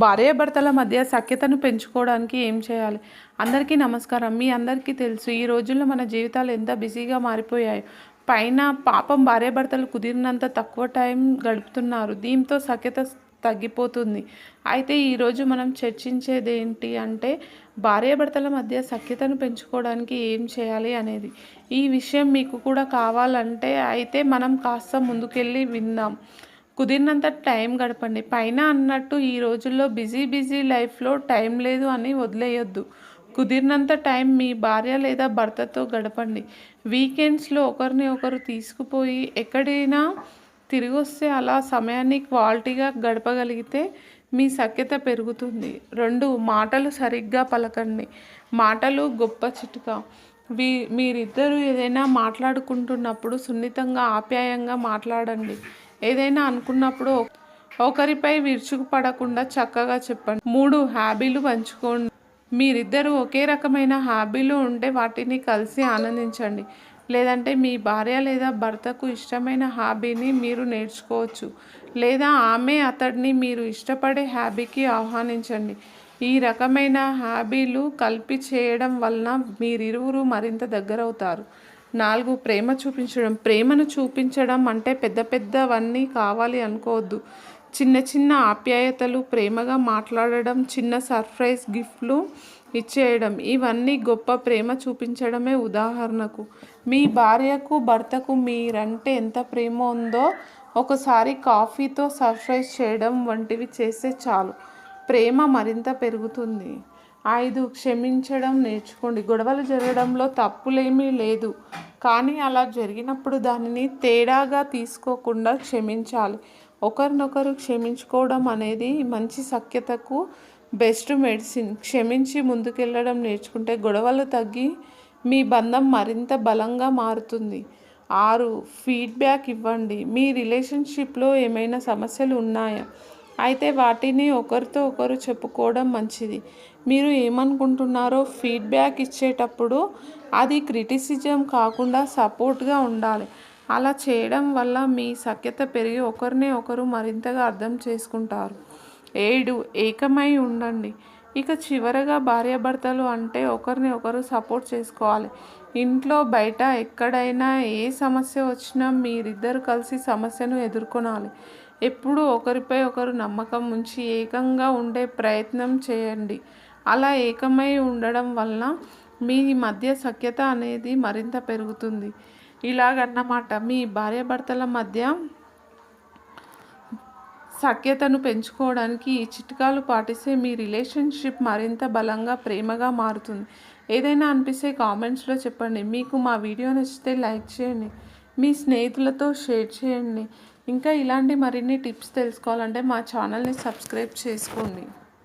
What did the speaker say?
భార్యాభర్తల మధ్య సఖ్యతను పెంచుకోవడానికి ఏం చేయాలి? అందరికీ నమస్కారం. మీ అందరికీ తెలుసు ఈ రోజుల్లో మన జీవితాలు ఎంత బిజీగా మారిపోయాయో. పైన పాపం భార్యాభర్తలు కుదిరినంత తక్కువ టైం గడుపుతున్నారు. దీంతో సఖ్యత తగ్గిపోతుంది. అయితే ఈరోజు మనం చర్చించేది ఏంటి అంటే భార్యాభర్తల మధ్య సఖ్యతను పెంచుకోవడానికి ఏం చేయాలి అనేది. ఈ విషయం మీకు కూడా కావాలంటే అయితే మనం కాస్త ముందుకెళ్ళి విందాం. కుదిరినంత టైం గడపండి. పైన అన్నట్టు ఈ రోజుల్లో బిజీ లైఫ్లో టైం లేదు అని వదిలేయొద్దు. కుదిరినంత టైం మీ భార్య లేదా భర్తతో గడపండి. వీకెండ్స్లో ఒకరిని ఒకరు తీసుకుపోయి ఎక్కడైనా తిరిగి వస్తే అలా సమయాన్ని క్వాలిటీగా గడపగలిగితే మీ సఖ్యత పెరుగుతుంది. 2 మాటలు సరిగ్గా పలకండి. మాటలు గొప్ప చిట్కా. మీరిద్దరూ ఏదైనా మాట్లాడుకుంటున్నప్పుడు సున్నితంగా ఆప్యాయంగా మాట్లాడండి. ఏదైనా అనుకున్నప్పుడు ఒకరిపై విరుచుకుపడకుండా చక్కగా చెప్పండి. 3 హాబీలు పంచుకోండి. మీరిద్దరూ ఒకే రకమైన హాబీలు ఉంటే వాటిని కలిసి ఆనందించండి. లేదంటే మీ భార్య లేదా భర్తకు ఇష్టమైన హాబీని మీరు నేర్చుకోవచ్చు. లేదా ఆమె అతడిని మీరు ఇష్టపడే హాబీకి ఆహ్వానించండి. ఈ రకమైన హాబీలు కలిపి చేయడం వలన మీరిరువురు మరింత దగ్గరవుతారు. 4 ప్రేమ చూపించడం. ప్రేమను చూపించడం అంటే పెద్దవన్నీ కావాలి అనుకోవద్దు. చిన్న ఆప్యాయతలు, ప్రేమగా మాట్లాడడం, చిన్న సర్ప్రైజ్ గిఫ్ట్లు ఇచ్చేయడం ఇవన్నీ గొప్ప ప్రేమ చూపించడమే. ఉదాహరణకు మీ భార్యకు భర్తకు మీరంటే ఎంత ప్రేమ ఉందో ఒకసారి కాఫీతో సర్ప్రైజ్ చేయడం వంటివి చేస్తే చాలు, ప్రేమ మరింత పెరుగుతుంది. 5 క్షమించడం నేర్చుకోండి. గొడవలు జరగడంలో తప్పులేమీ లేదు, కానీ అలా జరిగినప్పుడు దానిని తేడాగా తీసుకోకుండా క్షమించాలి. ఒకరినొకరు క్షమించుకోవడం అనేది మంచి సఖ్యతకు బెస్ట్ మెడిసిన్. క్షమించి ముందుకెళ్ళడం నేర్చుకుంటే గొడవలు తగ్గి మీ బంధం మరింత బలంగా మారుతుంది. 6 ఫీడ్బ్యాక్ ఇవ్వండి. మీ రిలేషన్షిప్లో ఏమైనా సమస్యలు ఉన్నాయా? అయితే వాటిని ఒకరితో ఒకరు చెప్పుకోవడం మంచిది. మీరు ఏమనుకుంటున్నారో ఫీడ్బ్యాక్ ఇచ్చేటప్పుడు అది క్రిటిసిజం కాకుండా సపోర్ట్గా ఉండాలి. అలా చేయడం వల్ల మీ సఖ్యత పెరిగి ఒకరిని ఒకరు మరింతగా అర్థం చేసుకుంటారు. 7 ఏకమై ఉండండి. ఇక చివరగా భార్యాభర్తలు అంటే ఒకరిని ఒకరు సపోర్ట్ చేసుకోవాలి. ఇంట్లో బయట ఎక్కడైనా ఏ సమస్య వచ్చినా మీరిద్దరు కలిసి సమస్యను ఎదుర్కొనాలి. ఎప్పుడూ ఒకరిపై ఒకరు నమ్మకం ఉంచి ఏకంగా ఉండే ప్రయత్నం చేయండి. అలా ఏకమై ఉండడం వలన మీ మధ్య సఖ్యత అనేది మరింత పెరుగుతుంది. ఇలాగన్నమాట మీ భార్యాభర్తల మధ్య సఖ్యతను పెంచుకోవడానికి ఈ చిట్కాలు పాటిస్తే మీ రిలేషన్షిప్ మరింత బలంగా ప్రేమగా మారుతుంది. ఏదైనా అనిపిస్తే కామెంట్స్లో చెప్పండి. మీకు మా వీడియో నచ్చితే లైక్ చేయండి, మీ స్నేహితులతో షేర్ చేయండి. ఇంకా ఇలాంటి మరిన్ని టిప్స్ తెలుసుకోవాలంటే మా ఛానల్ని సబ్స్క్రైబ్ చేసుకోండి.